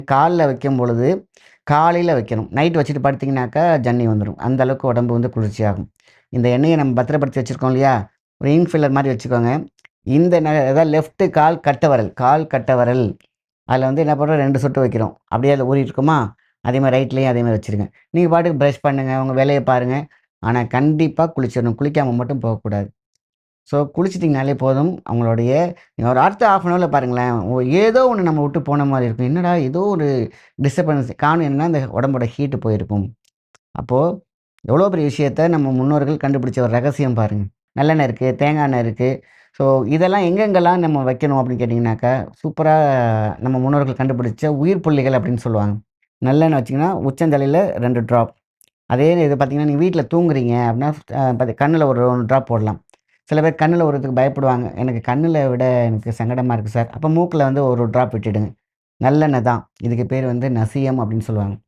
கால்ல வைக்கும் பொழுது, காலையில வைக்கணும். நைட் வச்சுட்டு படுத்தீங்கனாக்கா, ஜன்னி வந்துரும். அந்த அளவுக்கு உடம்பு வந்து குளிர்ச்சியாகும். இந்த எண்ணெய நம்ம பத்திரப்படுத்தி வச்சிருக்கோம் இல்லையா? ஒரு இன்ஃபில்லர் மாரி வச்சுக்கோங்க. இந்த அதாவது லெஃப்ட் கால் கட்டை விரல் அதில வந்து என்ன பண்றோம் 2 சொட்டு வைக்கிறோம். அப்படியே அதில ஊறிட்டு இருக்குமா? அதே மாரி ரைட்லயும் அதே மாரி வச்சுருங்க. நீங்க பாட்டுக்கு பிரஷ் பண்ணுங்க, உங்க வேலைய பாருங்க. ஆனா கண்டிப்பா குளிச்சிரணும். குளிக்காம மட்டும் போகக்கூடாது. ஸோ குளிச்சிட்டிங்கனாலே போதும். அவங்களுடைய ஒரு அடுத்த 1/2 அன் ஹவர்ல பாருங்களேன், ஏதோ ஒண்ணு நம்ம விட்டு போன மாரி இருக்கும். என்னடா ஏதோ ஒரு டிஸ்டர்பன்ஸ் காரணம் என்னன்னா, இந்த உடம்போட ஹீட் போயிருக்கும். அப்போ எவ்வளோ பெரிய விஷயத்த நம்ம முன்னோர்கள் கண்டுபிடிச்ச ஒரு ரகசியம் பாருங்க. நல்லெண்ணெய் இருக்கு, தேங்காய் எண்ணெய் இருக்கு. ஸோ இதெல்லாம் எங்கெங்கெல்லாம் நம்ம வைக்கணும் அப்படின்னு கேட்டிங்கனாக்கா, சூப்பரா நம்ம முன்னோர்கள் கண்டுபிடிச்ச உயிர் புள்ளிகள் அப்படின்னு சொல்லுவாங்க. நல்லெண்ணெய் வச்சீங்கன்னா, உச்சந்தலையில 2 ட்ராப். அதே இது பார்த்தீங்கன்னா, நீங்க வீட்ல தூங்குறீங்க அப்படின்னா, கண்ணுல ஒரு 1 ட்ராப் போடலாம். சில பேர் கண்ணுல விடுறதுக்கு பயப்படுவாங்க. எனக்கு கண்ணுல விட எனக்கு சங்கடமா இருக்கு சார். அப்ப மூக்குல வந்து ஒரு ட்ராப் விட்டுடுங்க. நல்லெண்ணெய் தான். இதுக்கு பேரு வந்து நசியம் அப்படின்னு சொல்லுவாங்க.